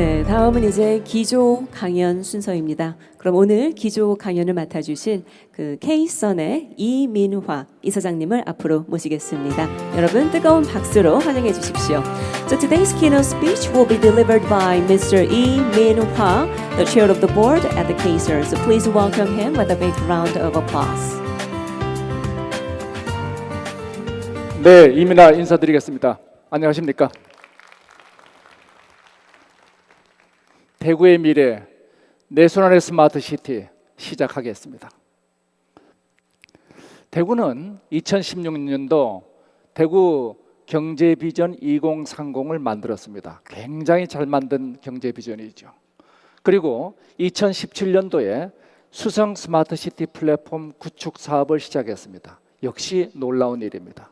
네, 다음은 이제 기조 강연 순서입니다. 그럼 오늘 기조 강연을 맡아주신 그 K선의 이민화 이사장님을 앞으로 모시겠습니다. 여러분 뜨거운 박수로 환영해 주십시오. So today's keynote speech will be delivered by Mr. Lee Min-hwa, the chair of the board at the KSER. So please welcome him with a big round of applause. 네, 이민화 인사드리겠습니다. 안녕하십니까? 대구의 미래, 내 손안의 스마트시티 시작하겠습니다. 대구는 2016년도 대구 경제비전 2030을 만들었습니다. 굉장히 잘 만든 경제비전이죠. 그리고 2017년도에 수성 스마트시티 플랫폼 구축 사업을 시작했습니다. 역시 놀라운 일입니다.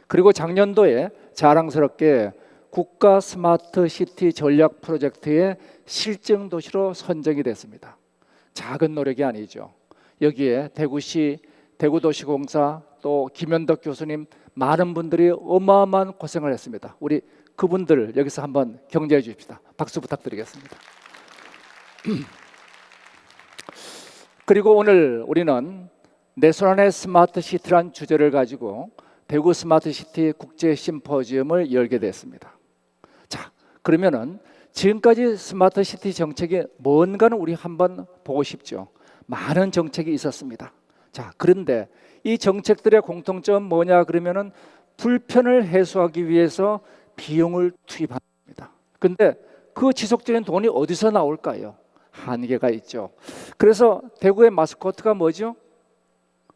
그리고 작년도에 자랑스럽게 국가 스마트시티 전략 프로젝트의 실증 도시로 선정이 됐습니다. 작은 노력이 아니죠. 여기에 대구시, 대구도시공사, 또 김현덕 교수님 많은 분들이 어마어마한 고생을 했습니다. 우리 그분들 여기서 한번 경제해 주십시다. 박수 부탁드리겠습니다. 그리고 오늘 우리는 내 손안의 스마트시티란 주제를 가지고 대구 스마트시티 국제 심포지엄을 열게 됐습니다. 자, 그러면은 지금까지 스마트시티 정책이 뭔가는 우리 한번 보고 싶죠. 많은 정책이 있었습니다. 자, 그런데 이 정책들의 공통점 뭐냐 그러면은 불편을 해소하기 위해서 비용을 투입합니다. 근데 그 지속적인 돈이 어디서 나올까요? 한계가 있죠. 그래서 대구의 마스코트가 뭐죠?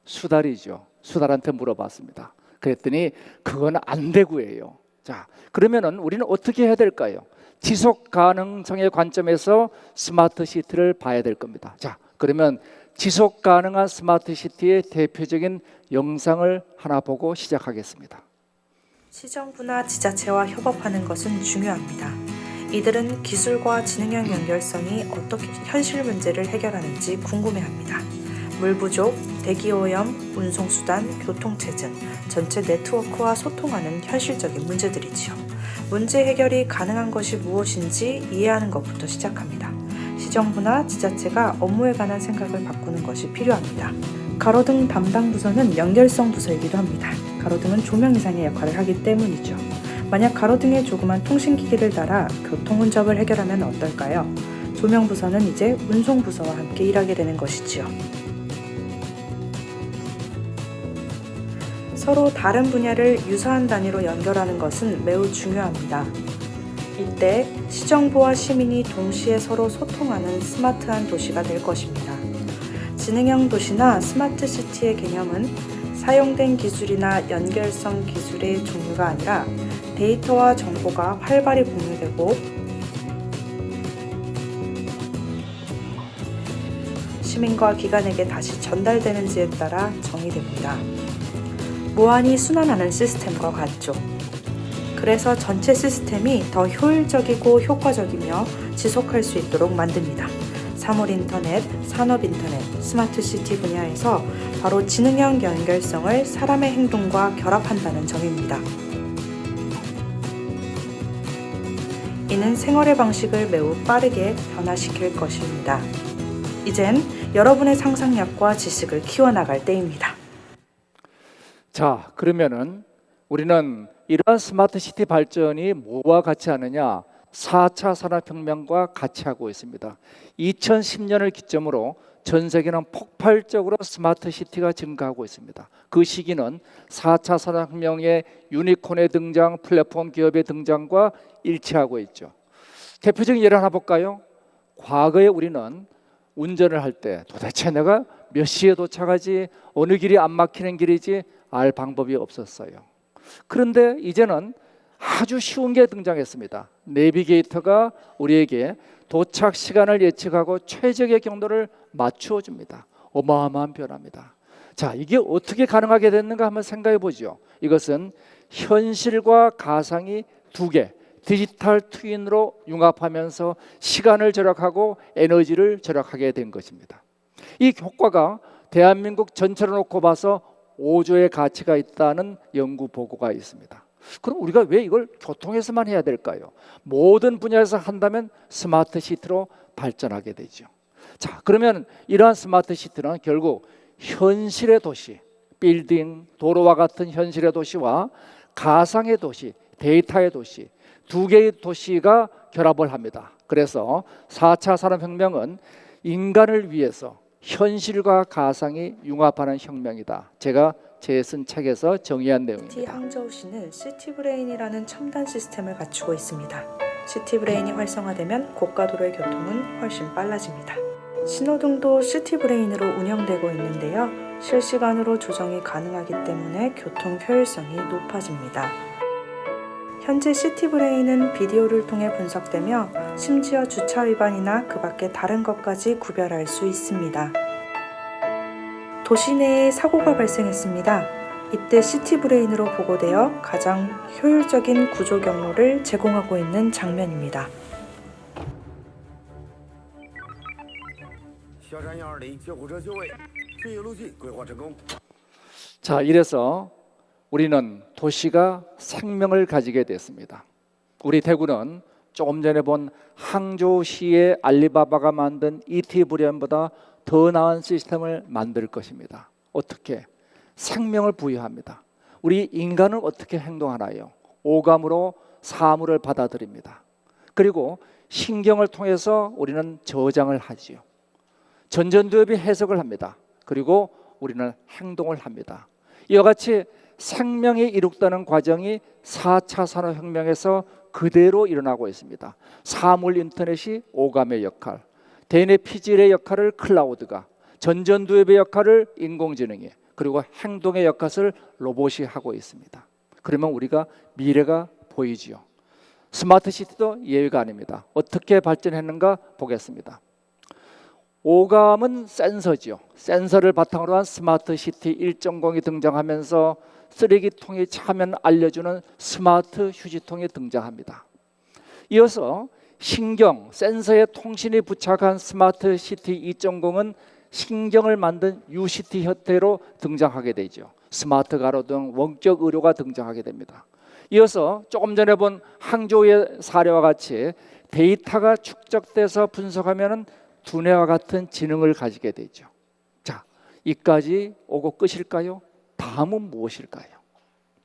수달이죠. 수달한테 물어봤습니다. 그랬더니 그건 안 대구예요. 자, 그러면은 우리는 어떻게 해야 될까요? 지속 가능성의 관점에서 스마트 시티를 봐야 될 겁니다. 자, 그러면 지속 가능한 스마트 시티의 대표적인 영상을 하나 보고 시작하겠습니다. 시정부나 지자체와 협업하는 것은 중요합니다. 이들은 기술과 지능형 연결성이 어떻게 현실 문제를 해결하는지 궁금해합니다. 물 부족, 대기오염, 운송수단, 교통체증, 전체 네트워크와 소통하는 현실적인 문제들이지요. 문제 해결이 가능한 것이 무엇인지 이해하는 것부터 시작합니다. 시정부나 지자체가 업무에 관한 생각을 바꾸는 것이 필요합니다. 가로등 담당 부서는 연결성 부서이기도 합니다. 가로등은 조명 이상의 역할을 하기 때문이죠. 만약 가로등에 조그만 통신기기를 달아 교통 혼잡을 해결하면 어떨까요? 조명 부서는 이제 운송 부서와 함께 일하게 되는 것이지요. 서로 다른 분야를 유사한 단위로 연결하는 것은 매우 중요합니다. 이때 시정부와 시민이 동시에 서로 소통하는 스마트한 도시가 될 것입니다. 지능형 도시나 스마트시티의 개념은 사용된 기술이나 연결성 기술의 종류가 아니라 데이터와 정보가 활발히 공유되고 시민과 기관에게 다시 전달되는지에 따라 정의됩니다. 무한히 순환하는 시스템과 같죠. 그래서 전체 시스템이 더 효율적이고 효과적이며 지속할 수 있도록 만듭니다. 사물인터넷, 산업인터넷, 스마트시티 분야에서 바로 지능형 연결성을 사람의 행동과 결합한다는 점입니다. 이는 생활의 방식을 매우 빠르게 변화시킬 것입니다. 이젠 여러분의 상상력과 지식을 키워나갈 때입니다. 자, 그러면은 우리는 이러한 스마트시티 발전이 뭐와 같이 하느냐? 4차 산업혁명과 같이 하고 있습니다. 2010년을 기점으로 전 세계는 폭발적으로 스마트시티가 증가하고 있습니다. 그 시기는 4차 산업혁명의 유니콘의 등장, 플랫폼 기업의 등장과 일치하고 있죠. 대표적인 예를 하나 볼까요? 과거에 우리는 운전을 할 때 도대체 내가 몇 시에 도착하지, 어느 길이 안 막히는 길이지 알 방법이 없었어요. 그런데 이제는 아주 쉬운 게 등장했습니다. 내비게이터가 우리에게 도착 시간을 예측하고 최적의 경로를 맞추어 줍니다. 어마어마한 변화입니다. 자, 이게 어떻게 가능하게 됐는가 한번 생각해 보죠. 이것은 현실과 가상이 두 개, 디지털 트윈으로 융합하면서 시간을 절약하고 에너지를 절약하게 된 것입니다. 이 효과가 대한민국 전체로 놓고 봐서 5조의 가치가 있다는 연구 보고가 있습니다. 그럼 우리가 왜 이걸 교통에서만 해야 될까요? 모든 분야에서 한다면 스마트 시티로 발전하게 되죠. 자, 그러면 이러한 스마트 시티는 결국 현실의 도시, 빌딩, 도로와 같은 현실의 도시와 가상의 도시, 데이터의 도시, 두 개의 도시가 결합을 합니다. 그래서 4차 산업혁명은 인간을 위해서 현실과 가상이 융합하는 혁명이다. 제가 제 쓴 책에서 정의한 내용입니다. 항저우시는 시티브레인이라는 첨단 시스템을 갖추고 있습니다. 시티브레인이 활성화되면 고가도로의 교통은 훨씬 빨라집니다. 신호등도 시티브레인으로 운영되고 있는데요. 실시간으로 조정이 가능하기 때문에 교통 효율성이 높아집니다. 현재 시티브레인은 비디오를 통해 분석되며 심지어 주차 위반이나 그 밖의 다른 것까지 구별할 수 있습니다. 도시 내에 사고가 발생했습니다. 이때 시티브레인으로 보고되어 가장 효율적인 구조 경로를 제공하고 있는 장면입니다. 자, 이래서 우리는 도시가 생명을 가지게 됐습니다. 우리 대구는 조금 전에 본 항저우시의 알리바바가 만든 ET 브레인보다 더 나은 시스템을 만들 것입니다. 어떻게? 생명을 부여합니다. 우리 인간은 어떻게 행동하나요? 오감으로 사물을 받아들입니다. 그리고 신경을 통해서 우리는 저장을 하지요. 전전두엽이 해석을 합니다. 그리고 우리는 행동을 합니다. 이와 같이 생명이 이룩되는 과정이 4차 산업혁명에서 그대로 일어나고 있습니다. 사물 인터넷이 오감의 역할, 대뇌 피질의 역할을 클라우드가, 전전두엽의 역할을 인공지능이, 그리고 행동의 역할을 로봇이 하고 있습니다. 그러면 우리가 미래가 보이지요. 스마트 시티도 예외가 아닙니다. 어떻게 발전했는가 보겠습니다. 오감은 센서지요. 센서를 바탕으로 한 스마트 시티 1.0이 등장하면서 쓰레기통이 차면 알려주는 스마트 휴지통이 등장합니다. 이어서 신경, 센서의 통신이 부착한 스마트 시티 2.0은 신경을 만든 UCT 형태로 등장하게 되죠. 스마트 가로등, 원격 의료가 등장하게 됩니다. 이어서 조금 전에 본 항저우의 사례와 같이 데이터가 축적돼서 분석하면 두뇌와 같은 지능을 가지게 되죠. 자, 이까지 오고 끝일까요? 다음은 무엇일까요?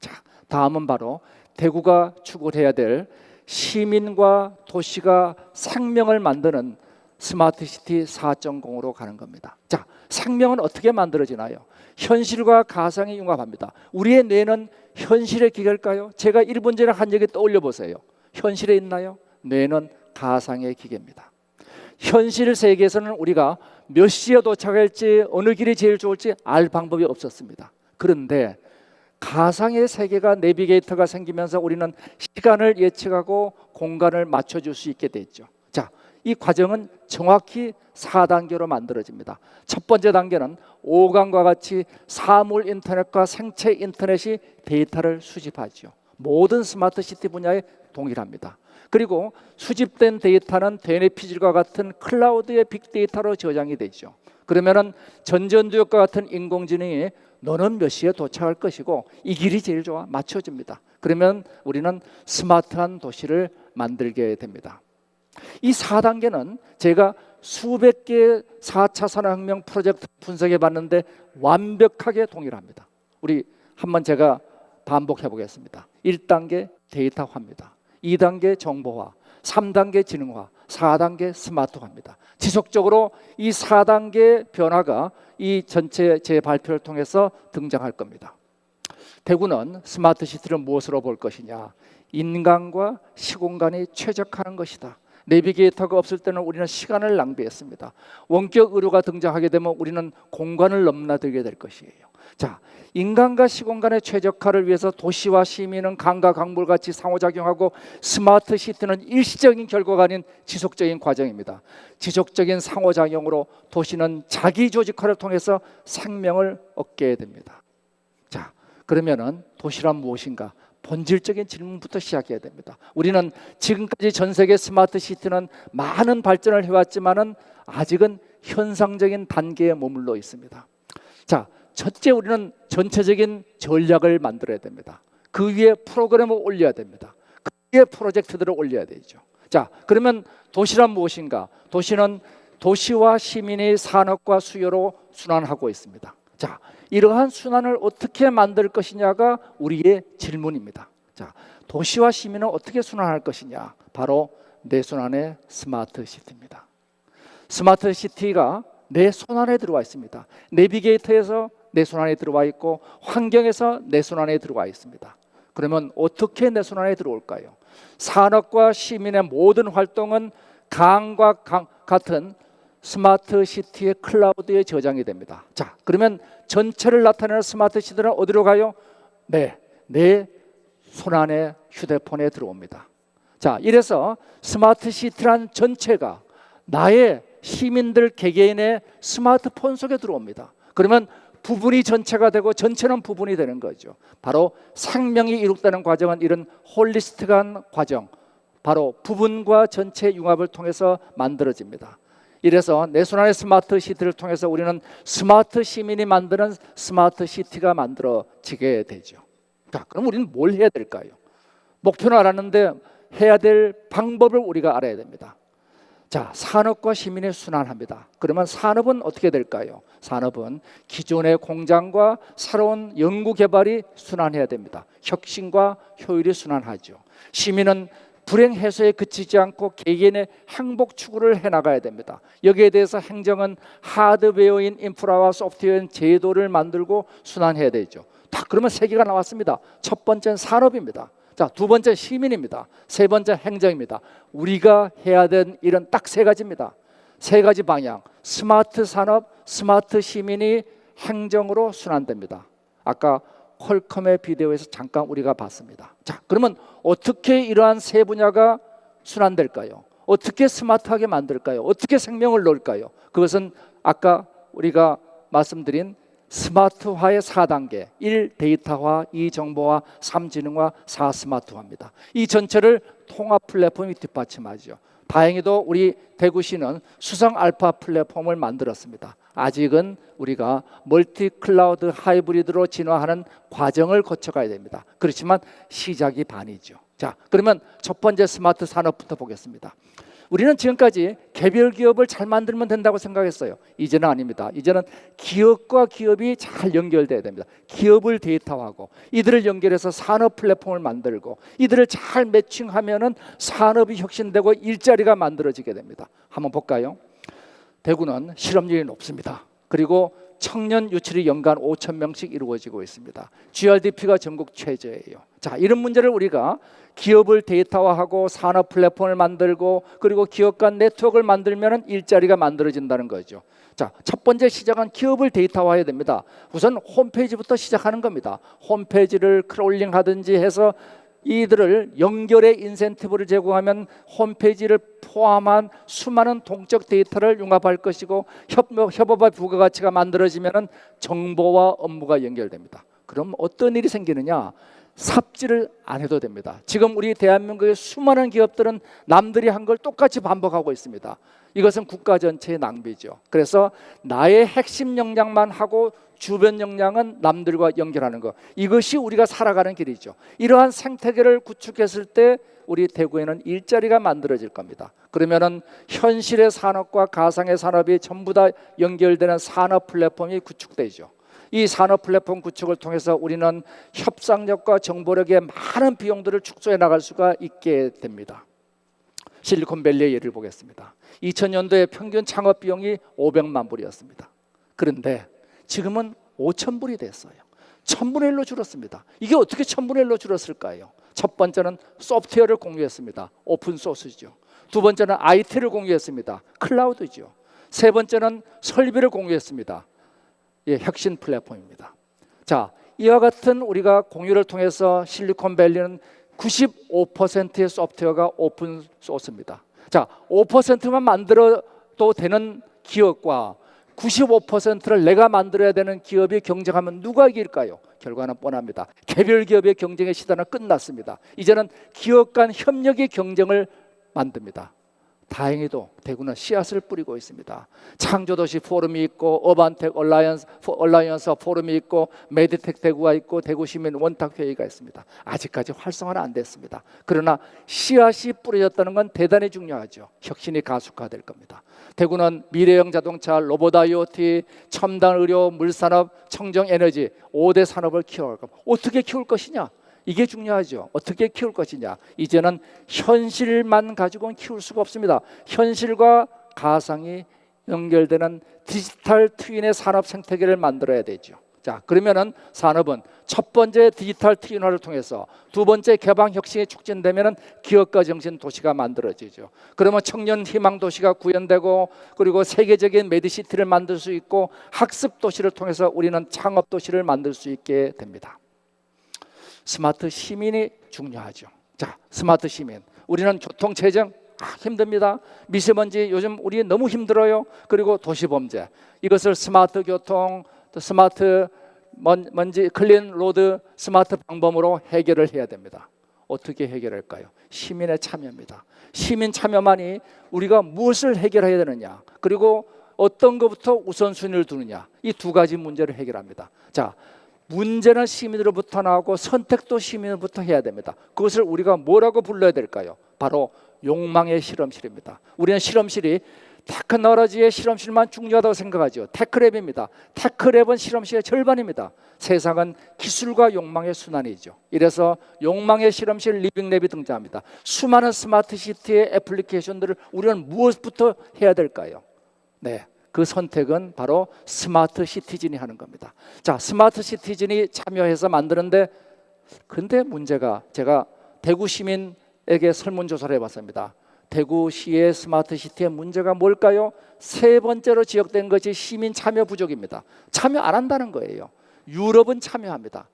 자, 다음은 바로 대구가 추구해야 될 시민과 도시가 생명을 만드는 스마트 시티 4.0으로 가는 겁니다. 자, 생명은 어떻게 만들어지나요? 현실과 가상이 융합합니다. 우리의 뇌는 현실의 기계일까요? 제가 1분 전에 한 얘기 떠올려 보세요. 현실에 있나요? 뇌는 가상의 기계입니다. 현실 세계에서는 우리가 몇 시에 도착할지, 어느 길이 제일 좋을지 알 방법이 없었습니다. 그런데 가상의 세계가 내비게이터가 생기면서 우리는 시간을 예측하고 공간을 맞춰줄 수 있게 됐죠. 자, 이 과정은 정확히 4단계로 만들어집니다. 첫 번째 단계는 오감과 같이 사물 인터넷과 생체 인터넷이 데이터를 수집하죠. 모든 스마트 시티 분야에 동일합니다. 그리고 수집된 데이터는 대뇌 피질과 같은 클라우드의 빅데이터로 저장이 되죠. 그러면은 전전두엽과 같은 인공지능이 너는 몇 시에 도착할 것이고 이 길이 제일 좋아 맞춰줍니다. 그러면 우리는 스마트한 도시를 만들게 됩니다. 이 4단계는 제가 수백 개의 4차 산업혁명 프로젝트 분석해 봤는데 완벽하게 동일합니다. 우리 한번 제가 반복해 보겠습니다. 1단계 데이터화입니다. 2단계 정보화, 3단계 지능화, 4단계 스마트화입니다. 지속적으로 이 4단계 변화가 이 전체 제 발표를 통해서 등장할 겁니다. 대구는 스마트 시티를 무엇으로 볼 것이냐? 인간과 시공간이 최적화하는 것이다. 내비게이터가 없을 때는 우리는 시간을 낭비했습니다. 원격 의료가 등장하게 되면 우리는 공간을 넘나들게 될 것이에요. 자, 인간과 시공간의 최적화를 위해서 도시와 시민은 강과 강물같이 상호작용하고 스마트 시티는 일시적인 결과가 아닌 지속적인 과정입니다. 지속적인 상호작용으로 도시는 자기 조직화를 통해서 생명을 얻게 됩니다. 자, 그러면은 도시란 무엇인가? 본질적인 질문부터 시작해야 됩니다. 우리는 지금까지 전 세계 스마트 시티는 많은 발전을 해왔지만은 아직은 현상적인 단계에 머물러 있습니다. 자, 첫째 우리는 전체적인 전략을 만들어야 됩니다. 그 위에 프로그램을 올려야 됩니다. 그 위에 프로젝트들을 올려야 되죠. 자, 그러면 도시란 무엇인가? 도시는 도시와 시민의 산업과 수요로 순환하고 있습니다. 자, 이러한 순환을 어떻게 만들 것이냐가 우리의 질문입니다. 자, 도시와 시민은 어떻게 순환할 것이냐? 바로 내 손안에 스마트 시티입니다. 스마트 시티가 내 손안에 들어와 있습니다. 내비게이터에서 내 손안에 들어와 있고 환경에서 내 손안에 들어와 있습니다. 그러면 어떻게 내 손안에 들어올까요? 산업과 시민의 모든 활동은 강과 같은 스마트 시티의 클라우드에 저장이 됩니다. 자, 그러면 전체를 나타내는 스마트 시티는 어디로 가요? 네, 내 손안에 휴대폰에 들어옵니다. 자, 이래서 스마트 시티란 전체가 나의 시민들 개개인의 스마트폰 속에 들어옵니다. 그러면 부분이 전체가 되고 전체는 부분이 되는 거죠. 바로 생명이 이룩되는 과정은 이런 홀리스틱한 과정, 바로 부분과 전체 융합을 통해서 만들어집니다. 이래서 내 손안의 스마트 시티를 통해서 우리는 스마트 시민이 만드는 스마트 시티가 만들어지게 되죠. 자, 그럼 우리는 뭘 해야 될까요? 목표는 알았는데 해야 될 방법을 우리가 알아야 됩니다. 자, 산업과 시민이 순환합니다. 그러면 산업은 어떻게 될까요? 산업은 기존의 공장과 새로운 연구 개발이 순환해야 됩니다. 혁신과 효율이 순환하죠. 시민은 불행 해소에 그치지 않고 개개인의 행복 추구를 해나가야 됩니다. 여기에 대해서 행정은 하드웨어인 인프라와 소프트웨어인 제도를 만들고 순환해야 되죠. 다 그러면 세 개가 나왔습니다. 첫 번째는 산업입니다. 자, 두 번째 시민입니다. 세 번째 행정입니다. 우리가 해야 되는 일은 딱 세 가지입니다. 세 가지 방향. 스마트 산업, 스마트 시민이 행정으로 순환됩니다. 아까 퀄컴의 비디오에서 잠깐 우리가 봤습니다. 자, 그러면 어떻게 이러한 세 분야가 순환될까요? 어떻게 스마트하게 만들까요? 어떻게 생명을 넣을까요? 그것은 아까 우리가 말씀드린 스마트화의 4단계 1. 데이터화, 2. 정보화, 3. 지능화, 4. 스마트화입니다. 이 전체를 통합 플랫폼이 뒷받침하죠. 다행히도 우리 대구시는 수성 알파 플랫폼을 만들었습니다. 아직은 우리가 멀티 클라우드 하이브리드로 진화하는 과정을 거쳐가야 됩니다. 그렇지만 시작이 반이죠. 자, 그러면 첫 번째 스마트 산업부터 보겠습니다. 우리는 지금까지 개별 기업을 잘 만들면 된다고 생각했어요. 이제는 아닙니다. 이제는 기업과 기업이 잘 연결돼야 됩니다. 기업을 데이터화하고 이들을 연결해서 산업 플랫폼을 만들고 이들을 잘 매칭하면은 산업이 혁신되고 일자리가 만들어지게 됩니다. 한번 볼까요? 대구는 실업률이 높습니다. 그리고 청년 유출이 연간 5천 명씩 이루어지고 있습니다. GRDP가 전국 최저예요. 자, 이런 문제를 우리가 기업을 데이터화하고 산업 플랫폼을 만들고 그리고 기업 간 네트워크를 만들면 일자리가 만들어진다는 거죠. 자, 첫 번째 시작은 기업을 데이터화해야 됩니다. 우선 홈페이지부터 시작하는 겁니다. 홈페이지를 크롤링하든지 해서 이들을 연결의 인센티브를 제공하면 홈페이지를 포함한 수많은 동적 데이터를 융합할 것이고 협업의 부가가치가 만들어지면 정보와 업무가 연결됩니다. 그럼 어떤 일이 생기느냐? 삽질을 안 해도 됩니다. 지금 우리 대한민국의 수많은 기업들은 남들이 한 걸 똑같이 반복하고 있습니다. 이것은 국가 전체의 낭비죠. 그래서 나의 핵심 역량만 하고 주변 역량은 남들과 연결하는 것, 이것이 우리가 살아가는 길이죠. 이러한 생태계를 구축했을 때 우리 대구에는 일자리가 만들어질 겁니다. 그러면은 현실의 산업과 가상의 산업이 전부 다 연결되는 산업 플랫폼이 구축되죠. 이 산업 플랫폼 구축을 통해서 우리는 협상력과 정보력의 많은 비용들을 축소해 나갈 수가 있게 됩니다. 실리콘밸리의 예를 보겠습니다. 2000년도에 평균 창업 비용이 500만 불이었습니다. 그런데 지금은 5천 불이 됐어요. 1000분의 1로 줄었습니다. 이게 어떻게 1000분의 1로 줄었을까요? 첫 번째는 소프트웨어를 공유했습니다. 오픈 소스죠. 두 번째는 IT를 공유했습니다. 클라우드죠. 세 번째는 설비를 공유했습니다. 예, 혁신 플랫폼입니다. 자, 이와 같은 우리가 공유를 통해서 실리콘밸리는 95%의 소프트웨어가 오픈 소스입니다. 자, 5%만 만들어도 되는 기업과 95%를 내가 만들어야 되는 기업이 경쟁하면 누가 이길까요? 결과는 뻔합니다. 개별 기업의 경쟁의 시대는 끝났습니다. 이제는 기업 간 협력의 경쟁을 만듭니다. 다행히도 대구는 씨앗을 뿌리고 있습니다. 창조도시 포럼이 있고 어반텍 얼라이언스 포럼이 있고 메디텍 대구가 있고 대구시민 원탁회의가 있습니다. 아직까지 활성화는 안 됐습니다. 그러나 씨앗이 뿌려졌다는 건 대단히 중요하죠. 혁신이 가속화될 겁니다. 대구는 미래형 자동차, 로봇 IoT, 첨단 의료, 물산업, 청정에너지 5대 산업을 키워갈 겁니다. 어떻게 키울 것이냐? 이게 중요하죠. 어떻게 키울 것이냐. 이제는 현실만 가지고는 키울 수가 없습니다. 현실과 가상이 연결되는 디지털 트윈의 산업 생태계를 만들어야 되죠. 자, 그러면은 산업은 첫 번째 디지털 트윈화를 통해서 두 번째 개방 혁신이 촉진되면은 기업가 정신 도시가 만들어지죠. 그러면 청년 희망 도시가 구현되고 그리고 세계적인 메디시티를 만들 수 있고 학습 도시를 통해서 우리는 창업 도시를 만들 수 있게 됩니다. 스마트 시민이 중요하죠. 자, 스마트 시민. 우리는 교통체증 힘듭니다. 미세먼지 요즘 우리 너무 힘들어요. 그리고 도시범죄. 이것을 스마트 교통, 스마트 먼지, 클린 로드, 스마트 방법으로 해결을 해야 됩니다. 어떻게 해결할까요? 시민의 참여입니다. 시민 참여만이 우리가 무엇을 해결해야 되느냐, 그리고 어떤 것부터 우선순위를 두느냐, 이 두 가지 문제를 해결합니다. 자, 문제는 시민으로부터 나오고 선택도 시민으로부터 해야 됩니다. 그것을 우리가 뭐라고 불러야 될까요? 바로 욕망의 실험실입니다. 우리는 실험실이 테크놀로지의 실험실만 중요하다고 생각하죠. 테크랩입니다. 테크랩은 실험실의 절반입니다. 세상은 기술과 욕망의 순환이죠. 이래서 욕망의 실험실 리빙랩이 등장합니다. 수많은 스마트 시티의 애플리케이션들을 우리는 무엇부터 해야 될까요? 네, 그 선택은 바로 스마트 시티즌이 하는 겁니다. 자, 스마트 시티즌이 참여해서 만드는데, 근데 문제가, 제가 대구 시민에게 설문조사를 해봤습니다. 대구시의 스마트 시티의 문제가 뭘까요? 세 번째로 지적된 것이 시민 참여 부족입니다. 참여 안 한다는 거예요. 유럽은 참여합니다.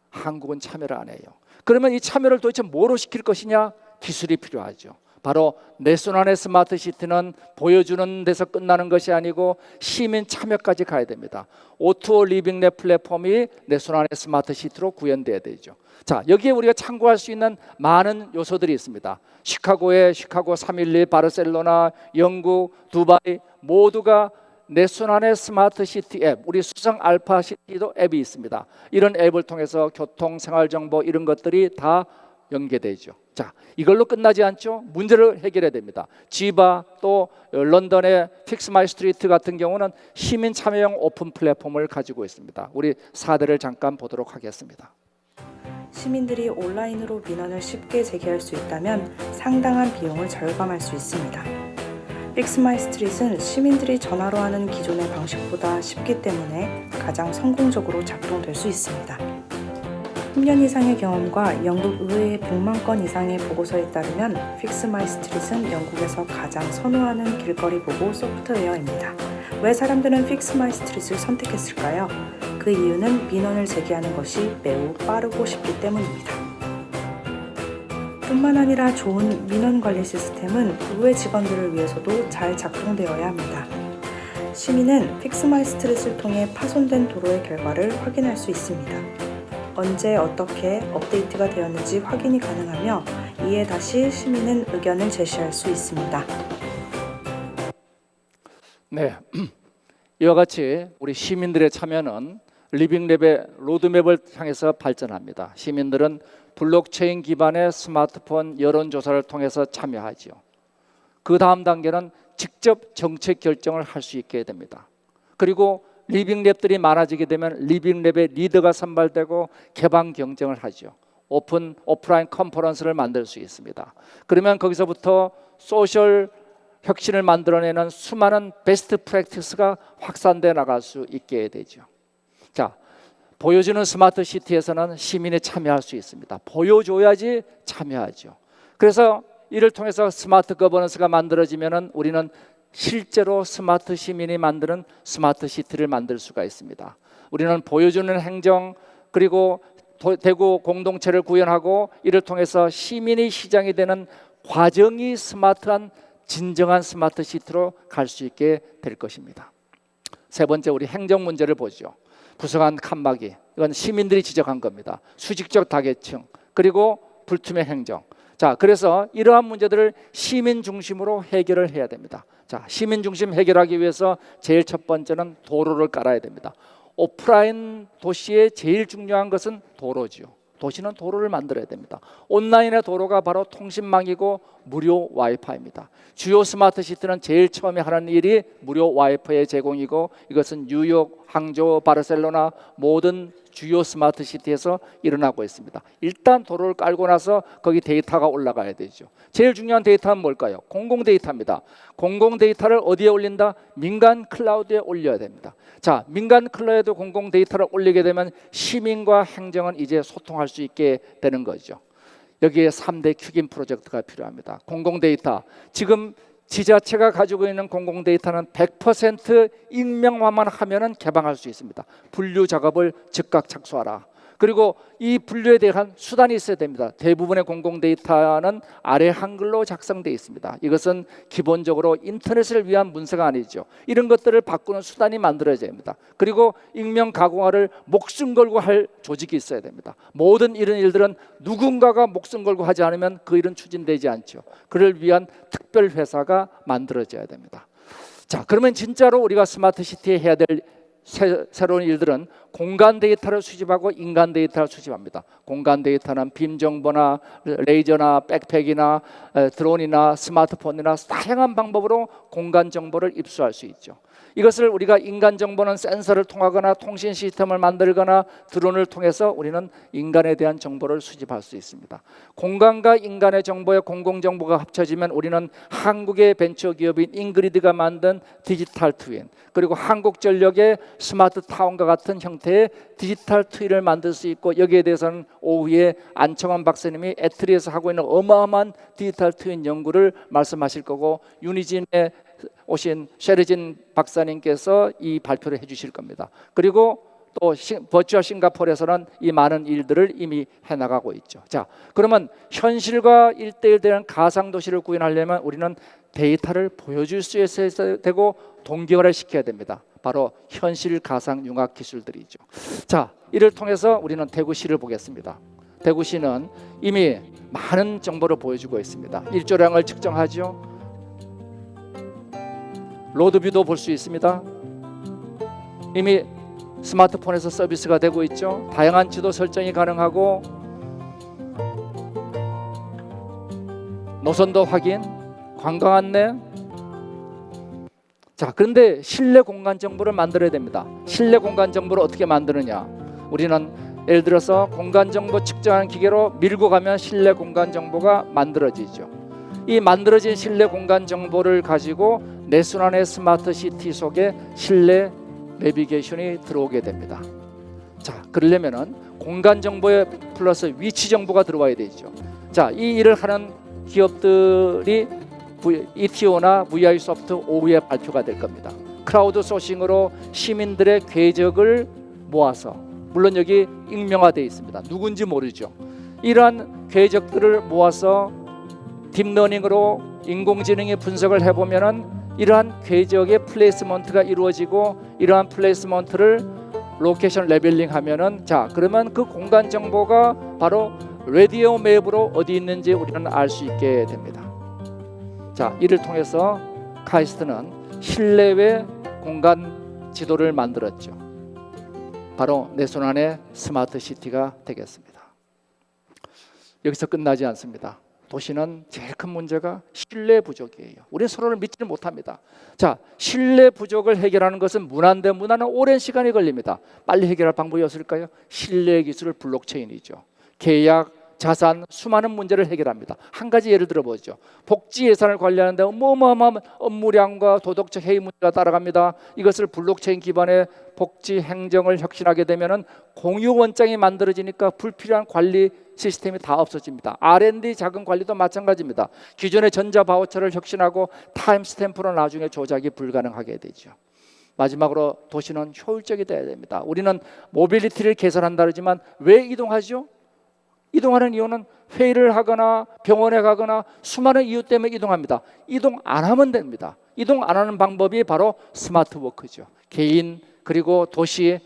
한국은 참여를 안 해요. 그러면 이 참여를 도대체 뭐로 시킬 것이냐? 기술이 필요하죠. 바로 내 손 안의 스마트 시티는 보여주는 데서 끝나는 것이 아니고 시민 참여까지 가야 됩니다. O2O 리빙랩 플랫폼이 내 손 안의 스마트 시티로 구현돼야 되죠. 자, 여기에 우리가 참고할 수 있는 많은 요소들이 있습니다. 시카고의 시카고 311, 바르셀로나, 영국, 두바이 모두가 내 손 안의 스마트 시티 앱, 우리 수성 알파 시티도 앱이 있습니다. 이런 앱을 통해서 교통, 생활 정보 이런 것들이 다 연계되죠. 자, 이걸로 끝나지 않죠. 문제를 해결해야 됩니다. 지바, 또 런던의 픽스 마이 스트리트 같은 경우는 시민 참여형 오픈 플랫폼을 가지고 있습니다. 우리 사례를 잠깐 보도록 하겠습니다. 시민들이 온라인으로 민원을 쉽게 제기할 수 있다면 상당한 비용을 절감할 수 있습니다. 픽스 마이 스트릿은 시민들이 전화로 하는 기존의 방식보다 쉽기 때문에 가장 성공적으로 작동될 수 있습니다. 10년 이상의 경험과 영국 의회의 100만 건 이상의 보고서에 따르면 픽스 마이 스트릿은 영국에서 가장 선호하는 길거리 보고 소프트웨어입니다. 왜 사람들은 픽스 마이 스트릿을 선택했을까요? 그 이유는 민원을 제기하는 것이 매우 빠르고 쉽기 때문입니다. 뿐만 아니라 좋은 민원 관리 시스템은 의회 직원들을 위해서도 잘 작동되어야 합니다. 시민은 픽스 마이 스트릿을 통해 파손된 도로의 결과를 확인할 수 있습니다. 언제 어떻게 업데이트가 되었는지 확인이 가능하며 이에 다시 시민은 의견을 제시할 수 있습니다. 네, 이와 같이 우리 시민들의 참여는 리빙랩의 로드맵을 향해서 발전합니다. 시민들은 블록체인 기반의 스마트폰 여론조사를 통해서 참여하죠. 그 다음 단계는 직접 정책 결정을 할 수 있게 됩니다. 그리고 리빙랩들이 많아지게 되면 리빙랩의 리더가 선발되고 개방 경쟁을 하죠. 오프라인 컨퍼런스를 만들 수 있습니다. 그러면 거기서부터 소셜 혁신을 만들어내는 수많은 베스트 프랙티스가 확산돼 나갈 수 있게 되죠. 자, 보여주는 스마트 시티에서는 시민이 참여할 수 있습니다. 보여줘야지 참여하죠. 그래서 이를 통해서 스마트 거버넌스가 만들어지면은 우리는 실제로 스마트 시민이 만드는 스마트 시티를 만들 수가 있습니다. 우리는 보여주는 행정, 그리고 대구 공동체를 구현하고 이를 통해서 시민이 시장이 되는 과정이 스마트한 진정한 스마트 시티로 갈 수 있게 될 것입니다. 세 번째, 우리 행정 문제를 보죠. 부성한 칸막이, 이건 시민들이 지적한 겁니다. 수직적 다계층, 그리고 불투명 행정. 자, 그래서 이러한 문제들을 시민 중심으로 해결을 해야 됩니다. 자, 시민 중심 해결하기 위해서 제일 첫 번째는 도로를 깔아야 됩니다. 오프라인 도시의 제일 중요한 것은 도로지요. 도시는 도로를 만들어야 됩니다. 온라인의 도로가 바로 통신망이고 무료 와이파이입니다. 주요 스마트 시티는 제일 처음에 하는 일이 무료 와이파이 제공이고, 이것은 뉴욕, 항저우, 바르셀로나 모든 주요 스마트 시티에서 일어나고 있습니다. 일단 도로를 깔고 나서 거기 데이터가 올라가야 되죠. 제일 중요한 데이터는 뭘까요? 공공 데이터입니다. 공공 데이터를 어디에 올린다? 민간 클라우드에 올려야 됩니다. 자, 민간 클라우드 공공 데이터를 올리게 되면 시민과 행정은 이제 소통할 수 있게 되는 거죠. 여기에 3대 큐긴 프로젝트가 필요합니다. 공공 데이터, 지금 지자체가 가지고 있는 공공 데이터는 100% 익명화만 하면은 개방할 수 있습니다. 분류 작업을 즉각 착수하라. 그리고 이 분류에 대한 수단이 있어야 됩니다. 대부분의 공공 데이터는 아래 한글로 작성되어 있습니다. 이것은 기본적으로 인터넷을 위한 문서가 아니죠. 이런 것들을 바꾸는 수단이 만들어져야 됩니다. 그리고 익명 가공화를 목숨 걸고 할 조직이 있어야 됩니다. 모든 이런 일들은 누군가가 목숨 걸고 하지 않으면 그 일은 추진되지 않죠. 그를 위한 특별 회사가 만들어져야 됩니다. 자, 그러면 진짜로 우리가 스마트 시티에 해야 될 새로운 일들은 공간 데이터를 수집하고 인간 데이터를 수집합니다. 공간 데이터는 빔 정보나 레이저나 백팩이나 드론이나 스마트폰이나 다양한 방법으로 공간 정보를 입수할 수 있죠. 이것을 우리가 인간 정보는 센서를 통하거나 통신 시스템을 만들거나 드론을 통해서 우리는 인간에 대한 정보를 수집할 수 있습니다. 공간과 인간의 정보의 공공정보가 합쳐지면 우리는 한국의 벤처기업인 잉그리드가 만든 디지털 트윈, 그리고 한국전력의 스마트 타운과 같은 형태의 디지털 트윈을 만들 수 있고, 여기에 대해서는 오후에 안청환 박사님이 애트리에서 하고 있는 어마어마한 디지털 트윈 연구를 말씀하실 거고, 유니진에 오신 셰르진 박사님께서 이 발표를 해주실 겁니다. 그리고 또 버추얼 싱가포르에서는 이 많은 일들을 이미 해나가고 있죠. 자, 그러면 현실과 1대1 되는 가상도시를 구현하려면 우리는 데이터를 보여줄 수 있어야 되고 동기화를 시켜야 됩니다. 바로 현실 가상 융합 기술들이죠. 자, 이를 통해서 우리는 대구시를 보겠습니다. 대구시는 이미 많은 정보를 보여주고 있습니다. 일조량을 측정하죠. 로드뷰도 볼 수 있습니다. 이미 스마트폰에서 서비스가 되고 있죠. 다양한 지도 설정이 가능하고 노선도 확인, 관광 안내. 자, 그런데 실내 공간 정보를 만들어야 됩니다. 실내 공간 정보를 어떻게 만드느냐? 우리는 예를 들어서 공간 정보 측정하는 기계로 밀고 가면 실내 공간 정보가 만들어지죠. 이 만들어진 실내 공간 정보를 가지고 내순환의 스마트 시티 속에 실내 내비게이션이 들어오게 됩니다. 자, 그러려면은 공간 정보에 플러스 위치 정보가 들어와야 되죠. 자, 이 일을 하는 기업들이 ETO나 VI소프트 오후에 발표가 될 겁니다. 크라우드 소싱으로 시민들의 궤적을 모아서, 물론 여기 익명화되어 있습니다. 누군지 모르죠. 이러한 궤적들을 모아서 딥러닝으로 인공지능이 분석을 해보면은 이러한 궤적의 플레이스먼트가 이루어지고, 이러한 플레이스먼트를 로케이션 레벨링 하면은, 자, 그러면 그 공간 정보가 바로 라디오 맵으로 어디 있는지 우리는 알 수 있게 됩니다. 자, 이를 통해서 카이스트는 실내외 공간 지도를 만들었죠. 바로 내순환의 스마트 시티가 되겠습니다. 여기서 끝나지 않습니다. 도시는 제일 큰 문제가 신뢰 부족이에요. 우리 서로를 믿지를 못합니다. 자, 신뢰 부족을 해결하는 것은 문화인데 문화는 오랜 시간이 걸립니다. 빨리 해결할 방법이 없을까요? 신뢰 기술 블록체인이죠. 계약, 자산, 수많은 문제를 해결합니다. 한 가지 예를 들어보죠. 복지 예산을 관리하는데 어마어마한 업무량과 도덕적 해이 문제가 따라갑니다. 이것을 블록체인 기반의 복지 행정을 혁신하게 되면은 공유 원장이 만들어지니까 불필요한 관리 시스템이 다 없어집니다. R&D 자금 관리도 마찬가지입니다. 기존의 전자 바우처를 혁신하고 타임 스탬프로 나중에 조작이 불가능하게 되죠. 마지막으로 도시는 효율적이 돼야 됩니다. 우리는 모빌리티를 개선한다 그러지만 왜 이동하죠? 이동하는 이유는 회의를 하거나 병원에 가거나 수많은 이유 때문에 이동합니다. 이동 안 하면 됩니다. 이동 안 하는 방법이 바로 스마트 워크죠. 개인 그리고 도시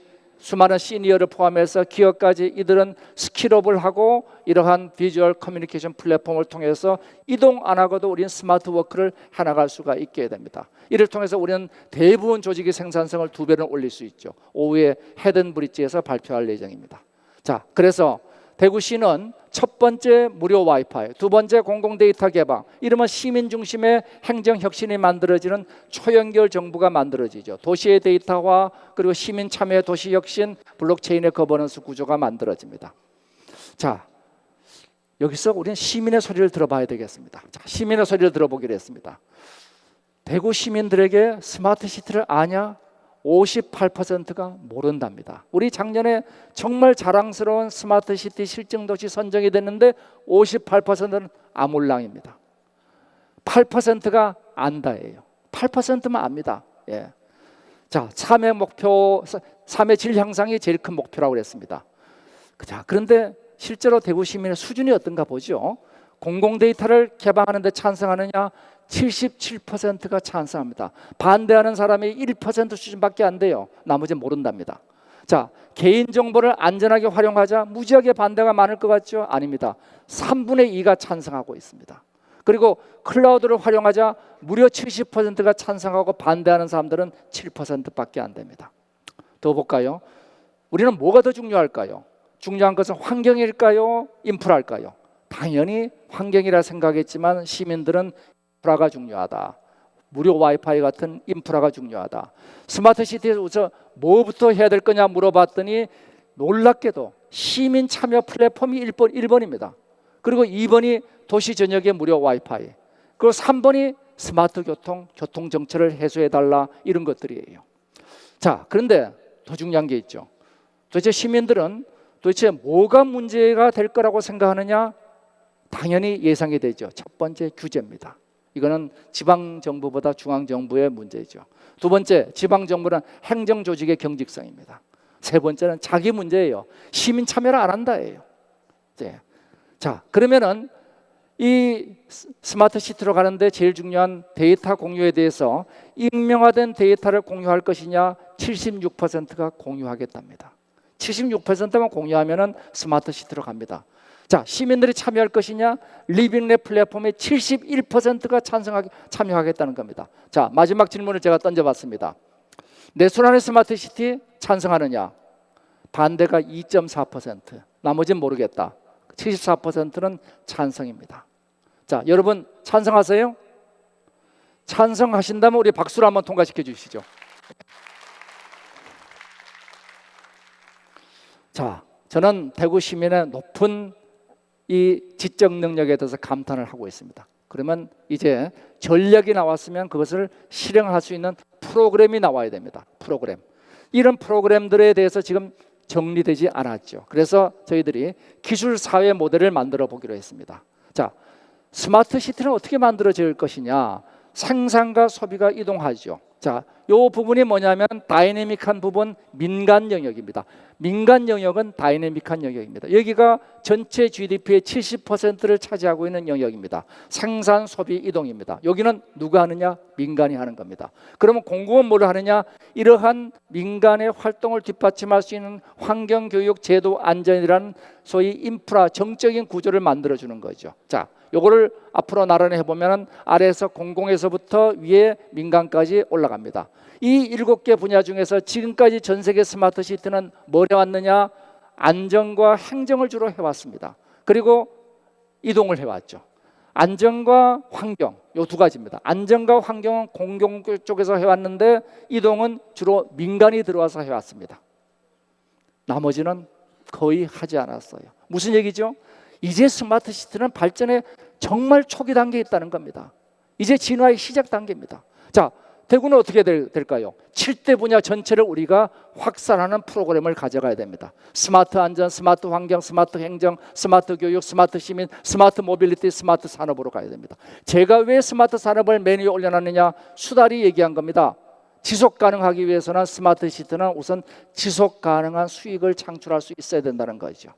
수많은 시니어를 포함해서 기업까지 이들은 스킬업을 하고 이러한 비주얼 커뮤니케이션 플랫폼을 통해서 이동 안 하고도 우리는 스마트 워크를 해나갈 수가 있게 됩니다. 이를 통해서 우리는 대부분 조직의 생산성을 2배는 올릴 수 있죠. 오후에 헤든 브릿지에서 발표할 예정입니다. 자, 그래서 대구시는 첫 번째 무료 와이파이, 두 번째 공공 데이터 개방, 이러면 시민 중심의 행정 혁신이 만들어지는 초연결 정부가 만들어지죠. 도시의 데이터화 그리고 시민 참여의 도시 혁신, 블록체인의 거버넌스 구조가 만들어집니다. 자, 여기서 우리는 시민의 소리를 들어봐야 되겠습니다. 자, 시민의 소리를 들어보기로 했습니다. 대구 시민들에게 스마트 시티를 아냐? 58%가 모른답니다. 우리 작년에 정말 자랑스러운 스마트 시티 실증도시 선정이 됐는데 58%는 아몰랑입니다. 8%가 안다예요. 8%만 압니다. 예. 자, 3회 목표, 3회 질 향상이 제일 큰 목표라고 그랬습니다. 자, 그런데 실제로 대구 시민의 수준이 어떤가 보죠. 공공 데이터를 개방하는 데 찬성하느냐? 77%가 찬성합니다. 반대하는 사람이 1% 수준밖에 안 돼요. 나머지는 모른답니다. 자, 개인정보를 안전하게 활용하자 무지하게 반대가 많을 것 같죠? 아닙니다. 3분의 2가 찬성하고 있습니다. 그리고 클라우드를 활용하자 무려 70%가 찬성하고 반대하는 사람들은 7%밖에 안 됩니다. 더 볼까요? 우리는 뭐가 더 중요할까요? 중요한 것은 환경일까요? 인프라일까요? 당연히 환경이라 생각했지만 시민들은 인프라가 중요하다. 무료 와이파이 같은 인프라가 중요하다. 스마트 시티에서 우선 뭐부터 해야 될 거냐 물어봤더니 놀랍게도 시민 참여 플랫폼이 1번입니다. 그리고 2번이 도시 전역의 무료 와이파이. 그리고 3번이 스마트 교통 정체를 해소해달라, 이런 것들이에요. 자, 그런데 더 중요한 게 있죠. 도대체 시민들은 도대체 뭐가 문제가 될 거라고 생각하느냐? 당연히 예상이 되죠. 첫 번째, 규제입니다. 이거는 지방정부보다 중앙정부의 문제죠. 두 번째, 지방정부는 행정조직의 경직성입니다. 세 번째는 자기 문제예요. 시민 참여를 안 한다예요. 네. 자, 그러면은 이 스마트 시티로 가는데 제일 중요한 데이터 공유에 대해서 익명화된 데이터를 공유할 것이냐? 76%가 공유하겠답니다. 76%만 공유하면은 스마트 시티로 갑니다. 자, 시민들이 참여할 것이냐? 리빙랩 플랫폼에 71%가 참여하겠다는 겁니다. 자, 마지막 질문을 제가 던져봤습니다. 내 손안의 스마트 시티 찬성하느냐? 반대가 2.4%, 나머지는 모르겠다. 74%는 찬성입니다. 자, 여러분 찬성하세요? 찬성하신다면 우리 박수로 한번 통과시켜 주시죠. 자, 저는 대구 시민의 높은 이 지적 능력에 대해서 감탄을 하고 있습니다. 그러면 이제 전략이 나왔으면 그것을 실행할 수 있는 프로그램이 나와야 됩니다. 프로그램. 이런 프로그램들에 대해서 지금 정리되지 않았죠. 그래서 저희들이 기술 사회 모델을 만들어 보기로 했습니다. 자, 스마트 시티는 어떻게 만들어질 것이냐? 생산과 소비가 이동하죠. 자, 요 부분이 뭐냐면 다이내믹한 부분, 민간 영역입니다. 민간 영역은 다이내믹한 영역입니다. 여기가 전체 GDP의 70%를 차지하고 있는 영역입니다. 생산, 소비, 이동입니다. 여기는 누가 하느냐? 민간이 하는 겁니다. 그러면 공공은 뭘 하느냐? 이러한 민간의 활동을 뒷받침할 수 있는 환경, 교육, 제도, 안전이라는 소위 인프라, 정적인 구조를 만들어주는 거죠. 자, 요거를 앞으로 나란히 해보면 아래에서 공공에서부터 위에 민간까지 올라갑니다. 이 7개 분야 중에서 지금까지 전 세계 스마트 시티는 뭘 해왔느냐? 안전과 행정을 주로 해왔습니다. 그리고 이동을 해왔죠. 안전과 환경, 요 두 가지입니다. 안전과 환경은 공공 쪽에서 해왔는데 이동은 주로 민간이 들어와서 해왔습니다. 나머지는 거의 하지 않았어요. 무슨 얘기죠? 이제 스마트 시티는 발전의 정말 초기 단계에 있다는 겁니다. 이제 진화의 시작 단계입니다. 자, 대구는 어떻게 될까요? 7대 분야 전체를 우리가 확산하는 프로그램을 가져가야 됩니다. 스마트 안전, 스마트 환경, 스마트 행정, 스마트 교육, 스마트 시민, 스마트 모빌리티, 스마트 산업으로 가야 됩니다. 제가 왜 스마트 산업을 맨 위에 올려놨느냐? 수달이 얘기한 겁니다. 지속 가능하기 위해서는 스마트 시티는 우선 지속 가능한 수익을 창출할 수 있어야 된다는 거죠.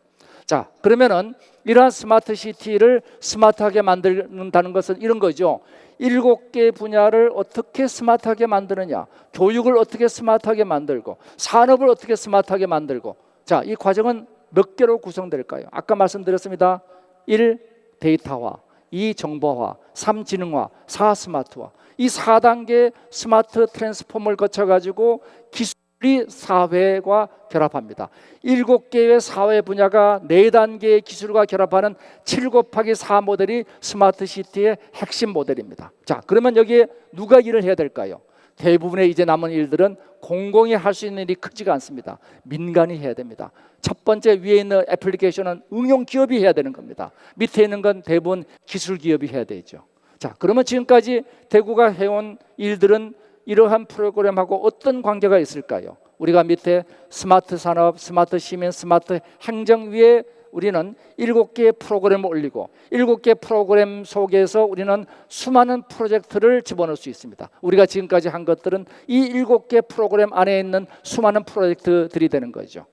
자, 그러면은 이러한 스마트 시티를 스마트하게 만든다는 것은 이런 거죠. 7개 분야를 어떻게 스마트하게 만드느냐, 교육을 어떻게 스마트하게 만들고, 산업을 어떻게 스마트하게 만들고. 자, 이 과정은 몇 개로 구성될까요? 아까 말씀드렸습니다. 1. 데이터화, 2. 정보화, 3. 지능화, 4. 스마트화. 이 4단계 스마트 트랜스폼을 거쳐가지고 기술이 사회와 결합합니다. 7개의 사회 분야가 4단계의 기술과 결합하는 7곱하기4 모델이 스마트 시티의 핵심 모델입니다. 자, 그러면 여기에 누가 일을 해야 될까요? 대부분의 이제 남은 일들은 공공이 할 수 있는 일이 크지가 않습니다. 민간이 해야 됩니다. 첫 번째 위에 있는 애플리케이션은 응용 기업이 해야 되는 겁니다. 밑에 있는 건 대부분 기술 기업이 해야 되죠. 자, 그러면 지금까지 대구가 해온 일들은 이러한 프로그램하고 어떤 관계가 있을까요? 우리가 밑에 스마트 산업, 스마트 시민, 스마트 행정 위에 우리는 7개의 프로그램을 올리고 7개 프로그램 속에서 우리는 수많은 프로젝트를 집어넣을 수 있습니다. 우리가 지금까지 한 것들은 이 7개 프로그램 안에 있는 수많은 프로젝트들이 되는 거죠.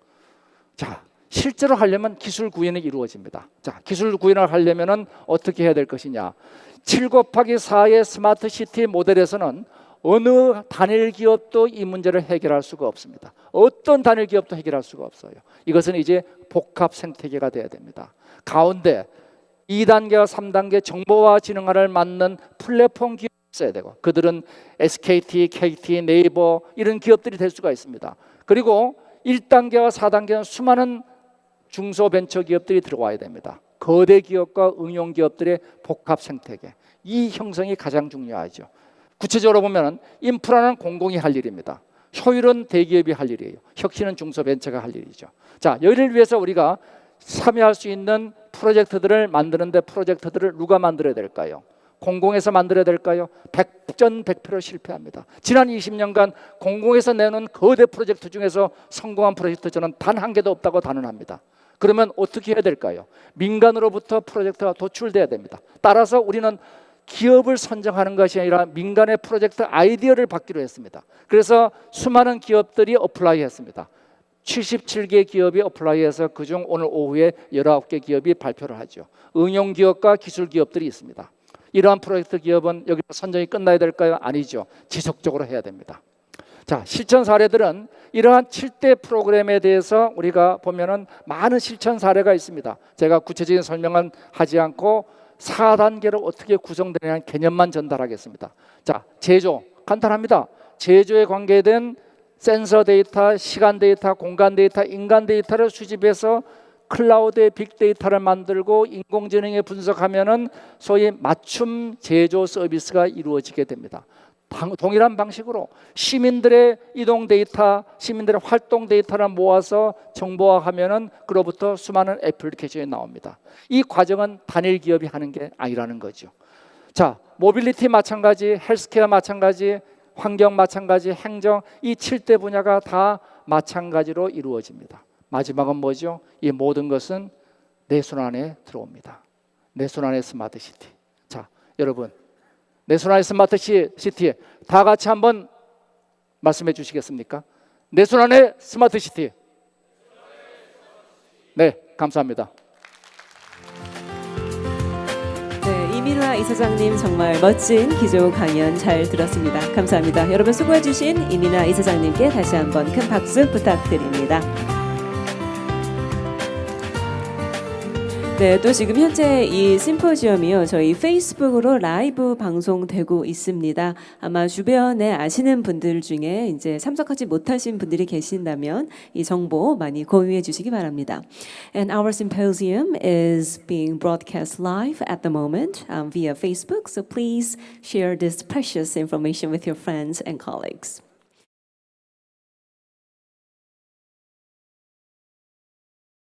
자, 실제로 하려면 기술 구현이 이루어집니다. 자, 기술 구현을 하려면 어떻게 해야 될 것이냐? 7곱하기4의 스마트 시티 모델에서는 어느 단일 기업도 이 문제를 해결할 수가 없습니다. 어떤 단일 기업도 해결할 수가 없어요. 이것은 이제 복합 생태계가 돼야 됩니다. 가운데 2단계와 3단계 정보와 지능화를 맡는 플랫폼 기업이 있어야 되고, 그들은 SKT, KT, 네이버 이런 기업들이 될 수가 있습니다. 그리고 1단계와 4단계는 수많은 중소벤처기업들이 들어와야 됩니다. 거대 기업과 응용 기업들의 복합 생태계, 이 형성이 가장 중요하죠. 구체적으로 보면 인프라는 공공이 할 일입니다. 효율은 대기업이 할 일이에요. 혁신은 중소벤처가 할 일이죠. 자, 여기를 위해서 우리가 참여할 수 있는 프로젝트들을 만드는데 프로젝트들을 누가 만들어야 될까요? 공공에서 만들어야 될까요? 100% 실패합니다. 지난 20년간 공공에서 내놓은 거대 프로젝트 중에서 성공한 프로젝트 저는 단 한 개도 없다고 단언합니다. 그러면 어떻게 해야 될까요? 민간으로부터 프로젝트가 도출돼야 됩니다. 따라서 우리는 기업을 선정하는 것이 아니라 민간의 프로젝트 아이디어를 받기로 했습니다. 그래서 수많은 기업들이 어플라이 했습니다. 77개 기업이 어플라이해서 그중 오늘 오후에 19개 기업이 발표를 하죠. 응용 기업과 기술 기업들이 있습니다. 이러한 프로젝트 기업은 여기서 선정이 끝나야 될까요? 아니죠. 지속적으로 해야 됩니다. 자, 실천 사례들은 이러한 7대 프로그램에 대해서 우리가 보면은 많은 실천 사례가 있습니다. 제가 구체적인 설명은 하지 않고 4단계로 어떻게 구성되느냐는 개념만 전달하겠습니다. 자, 제조 간단합니다. 제조에 관계된 센서 데이터, 시간 데이터, 공간 데이터, 인간 데이터를 수집해서 클라우드의 빅데이터를 만들고 인공지능에 분석하면은 소위 맞춤 제조 서비스가 이루어지게 됩니다. 동일한 방식으로 시민들의 이동 데이터, 시민들의 활동 데이터를 모아서 정보화하면은 그로부터 수많은 애플리케이션이 나옵니다. 이 과정은 단일 기업이 하는 게 아니라는 거죠. 자, 모빌리티 마찬가지, 헬스케어 마찬가지, 환경 마찬가지, 행정, 이 7대 분야가 다 마찬가지로 이루어집니다. 마지막은 뭐죠? 이 모든 것은 내 손 안에 들어옵니다. 내 손 안에 스마트 시티. 자, 여러분, 내 손 안에 스마트 시티 다 같이 한번 말씀해 주시겠습니까? 내 손 안에 스마트 시티. 네, 감사합니다. 네, 이민화 이사장님 정말 멋진 기조 강연 잘 들었습니다. 감사합니다. 여러분 수고해 주신 이민화 이사장님께 다시 한번 큰 박수 부탁드립니다. 네, 또 지금 현재 이 심포지엄이요, 저희 페이스북으로 라이브 방송되고 있습니다. 아마 주변에 아시는 분들 중에 이제 참석하지 못하신 분들이 계신다면 이 정보 많이 공유해 주시기 바랍니다. And our symposium is being broadcast live at the moment via Facebook, so please share this precious information with your friends and colleagues.